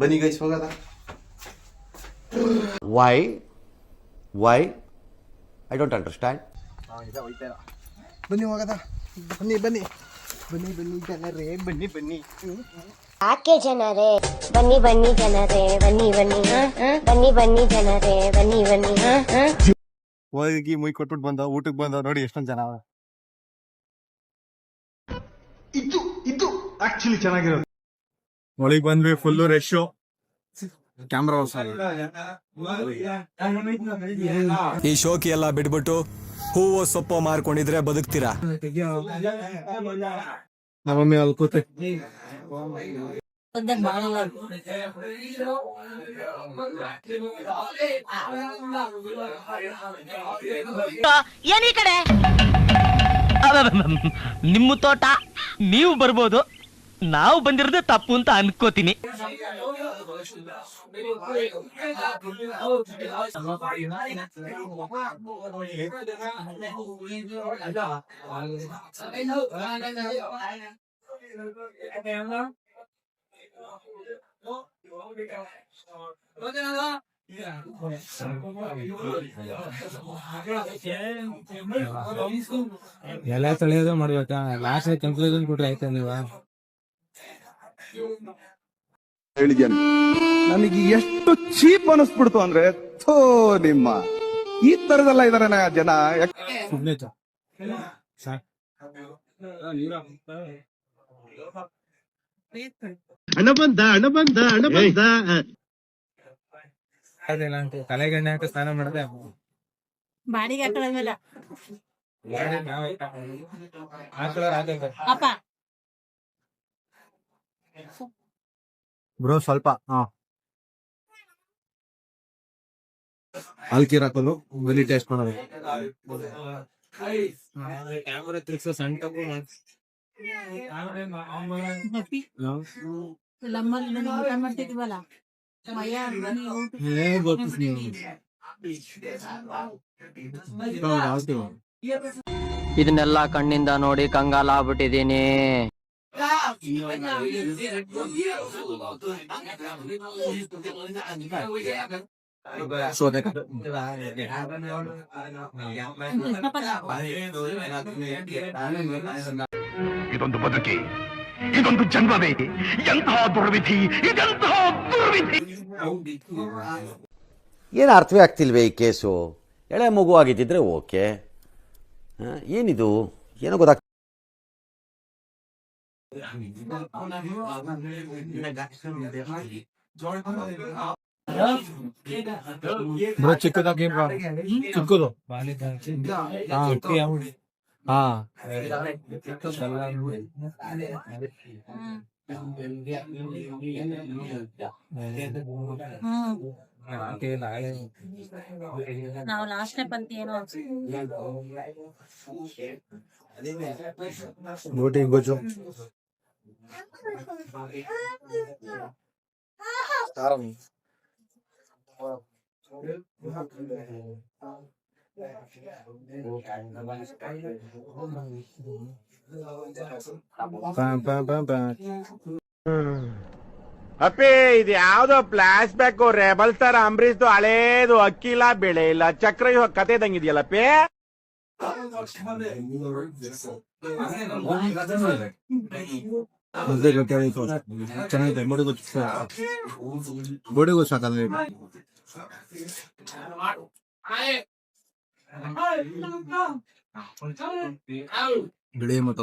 ಬನ್ನಿ ಗೈಸ್ ಹೋಗದ. Why I don't understand. ಬನ್ನಿ ಹೋಗದ. ಬನ್ನಿ ಬನ್ನಿ ಬನ್ನಿ ಬನ್ನಿ ಜನರೇ ಬನ್ನಿ ಬನ್ನಿ. ಯಾಕೆ ಜನರೇ ಬನ್ನಿ ಬನ್ನಿ ಜನರೇ ಬನ್ನಿ ಬನ್ನಿ ಬನ್ನಿ ಬನ್ನಿ ಜನರೇ ಬನ್ನಿ ಬನ್ನಿ. ಹೋಗಿ ಮುಯ್ ಕೊಟ್ಬಿಟ್ಟು ಬಂದ ಊಟಕ್ಕೆ ಬಂದ ನೋಡಿ ಎಷ್ಟೊಂದು ಜನ. ಇದು ಆಕ್ಚುಲಿ ಚೆನ್ನಾಗಿರೋದು. ಒಳಗೆ ಬಂದ್ವಿ ಫುಲ್ಲು ರಶ್. ಕ್ಯಾಮ್ರಾ ಈ ಶೋಕಿ ಎಲ್ಲ ಬಿಟ್ಬಿಟ್ಟು ಹೂವು ಸೊಪ್ಪು ಮಾರ್ಕೊಂಡಿದ್ರೆ ಬದುಕ್ತೀರಾ? ನಮ್ಮಮ್ಮಿ ಅಲ್ಲಿ ಕೂತೆ ಏನಿ ಕಡೆ ನಿಮ್ಮ ತೋಟ ನೀವು ಬರ್ಬೋದು, ನಾವು ಬಂದಿರೋದು ತಪ್ಪು ಅಂತ ಅನ್ಕೋತೀನಿ. ಎಲ್ಲ ತೊಳೆಯೋದು ಮಾಡ್ಬೇಕಾ? ಲಾಸ್ಟ್ ಕಂಕ್ಲೂಷನ್ ಕೊಟ್ರೆ ಆಯ್ತಾ ನೀವ? ಹೇಳಿದ್ಯಾನೆ ನನಗೆ ಎಷ್ಟು ಚೀಪ್ ಅನಿಸ್ಬಿಡ್ತು ಅಂದ್ರೆ, ಥೋ ನಿಮ್ಮ ಈ ತರದೆಲ್ಲ ಇದಾರೆ ಜನ. ಹಣ ಬಂದ ಹಣ ಬಂದ ಹಣ ಬಂದ. ತಲೆಗಣ್ಣೆ ಹಾಕಿ ಸ್ನಾನ ಮಾಡದೆ ಬಾಡಿಗೆ ಹಾಕೊಳ್ಳೋದಿಲ್ಲ ಬ್ರೋ ಸ್ವಲ್ಪ ಹಾಲ್ಕೀರ್ ಹಾಕೋದು ಬಲಿ ಟೇಸ್ಟ್ ಮಾಡೋದು. ಕ್ಯಾಮ್ರಾ ತಿರ್ಸೋ ಸಣ್ಣ ತಪ್ಪು ಮಾಡ್ತಿದ್ವಲ್ಲ ಇದನ್ನೆಲ್ಲ ಕಣ್ಣಿಂದ ನೋಡಿ ಕಂಗಾಲ ಆಗ್ಬಿಟ್ಟಿದೀನಿ. ಇದೊಂದು ಬದುಕಿ, ಇದೊಂದು ಜನ್ಮವೇ, ಎಂತಹ ದುರ್ವಿಧಿ, ಇದೆಂತಹ ದುರ್ವಿಧಿ. ಏನು ಅರ್ಥವೇ ಆಗ್ತಿಲ್ವೇ ಈ ಕೇಸು? ಎಳೆ ಮಗು ಆಗಿದ್ದಿದ್ರೆ ಓಕೆ, ಏನಿದು ಏನೋ ಗೊತ್ತಾಗ್ತ. ಬ್ರೋ ಚಿಕ್ಕದಾಗಿ ಚಿಕ್ಕದು ನಾವು ಲಾಸ್ಟ್ನೇ ಪಂಕ್ತಿ ಏನೋ ಬೋಟಿ ಗೊಜ್ಜು ಅಪ್ಪಿ ಇದು ಯಾವ್ದೋ ಫ್ಲಾಶ್ ಬ್ಯಾಕ್ ರೆಬಲ್ ಸ್ಟಾರ್ ಅಂಬರೀಶ್ದು ಹಳೇದು, ಅಕ್ಕಿ ಇಲ್ಲ ಬೆಳೆ ಇಲ್ಲ ಚಕ್ರ ಕತೆ ಇದಂಗಿದೆಯಲ್ಲಪ್ಪಿ. ಚೆನ್ನಾಗಿದೆ. ಬೋಡಿಗೂ ಸಾಕಲ್ಲ ಬಿಳಿ ಮತ್ತು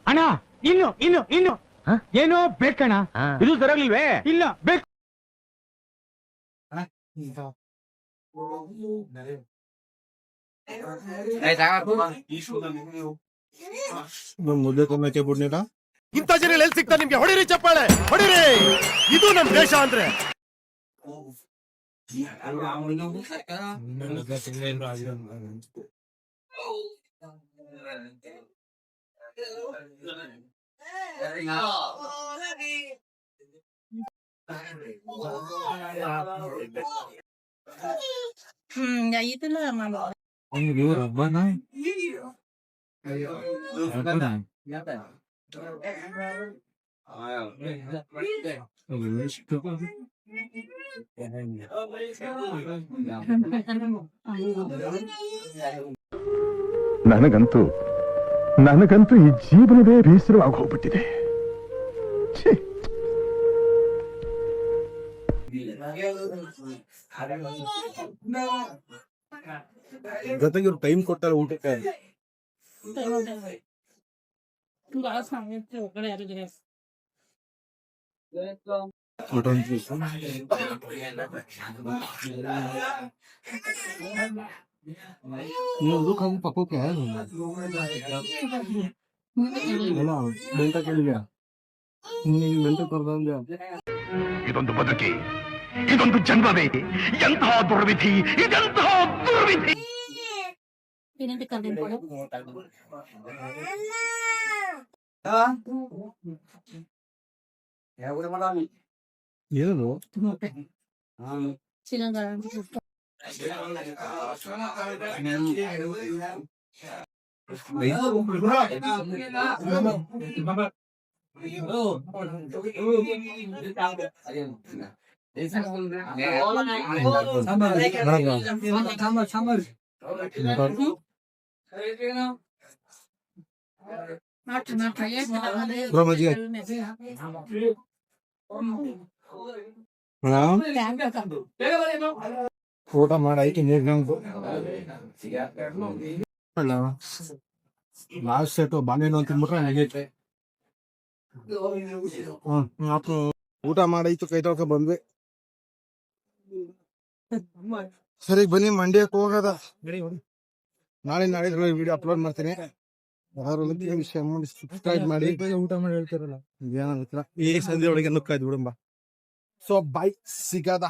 ಅಣ್ಣ ಇನ್ನು ಇನ್ನು ಇನ್ನು ಏನೋ ಬೇಕಣ್ಣ. ಇದು ಸರಿಯಾಗ್ಲಿಲ್ವೇ? ಇಲ್ಲ ಬೇಕು. ಮುದ್ದೆ ತೊಂಬಕ್ಕೆ ಬಿಡ್ನಿಲ್ಲ. ಇಂಥ ಜನ ಎಲ್ಲಿ ಸಿಗ್ತಾ ನಿಮ್ಗೆ? ಹೊಡಿರಿ ಚಪ್ಪಾಳೆ ಹೊಡಿರಿ, ಇದು ನಮ್ ದೇಶ ಅಂದ್ರೆ. ಇದೆಲ್ಲ ನನಗಂತೂ ಈ ಜೀವನವೇ ಬೇಸರವಾಗಿ ಹೋಗ್ಬಿಟ್ಟಿದೆ. ಜೊತೆಗೆ ಇವ್ರು ಟೈಮ್ ಕೊಟ್ಟಾರೆ ಊಟಕ್ಕೆ. Lúc không có cô kể rồi. Đúng rồi, đến ta cái gì à? Đến ta con ra. ಇದೊಂದು ಬದುಕಿ, ಇದೊಂದು ಜನ್ಮವೇ, ಎಂತಹ ದುರ್ವಿಧಿ, ಇದೆಂತಹ ದುರ್ವಿಧಿ. ಏನಂತ ಕರ್ದಿನ್ ಕೊಡು. ಏನದು? ಶ್ರೀಲಂಕಾ ಊಟ ಮಾಡಾಯ್ತು ನೀರ್ನಂಗು ಲಾಸ್ಟ್ ಸೆಟ್ ಬಾಳೆಹಣ್ಣು ತಿನ್ಬಿಟ್ರೆ ಹೇಗೈತೆ. ಊಟ ಮಾಡಾಯ್ತು, ಕೈ ತೊಳ್ಕ ಬಂದ್ವಿ. ಸರಿ ಬನ್ನಿ, ಮಂಡ್ಯಕ್ಕೆ ಹೋಗದ. ನಾಳೆ ವಿಡಿಯೋ ಅಪ್ಲೋಡ್ ಮಾಡ್ತೀನಿ. ಯಾರು ವಿಷಯ ಮಾಡಿ ಸಬ್ಸ್ಕ್ರೈಬ್ ಮಾಡಿ. ಊಟ ಮಾಡಿ ಹೇಳ್ತಾರಲ್ಲ ಏನಾಗುತ್ತಿಲ್ಲ, ಈ ಸಂಜೆ ಒಳಗೆ ನುಕ್ಕಾಯ್ತು ಬಿಡಂಬ. ಸೊ ಬೈ, ಸಿಗದ.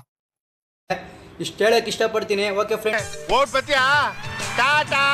ಇಷ್ಟ ಹೇಳಕ್ ಇಷ್ಟಪಡ್ತೀನಿ. ಓಕೆ ಫ್ರೆಂಡ್ಸ್, ಓಟ್ ಬತ್ತೀಯಾ? ಟಾಟಾ.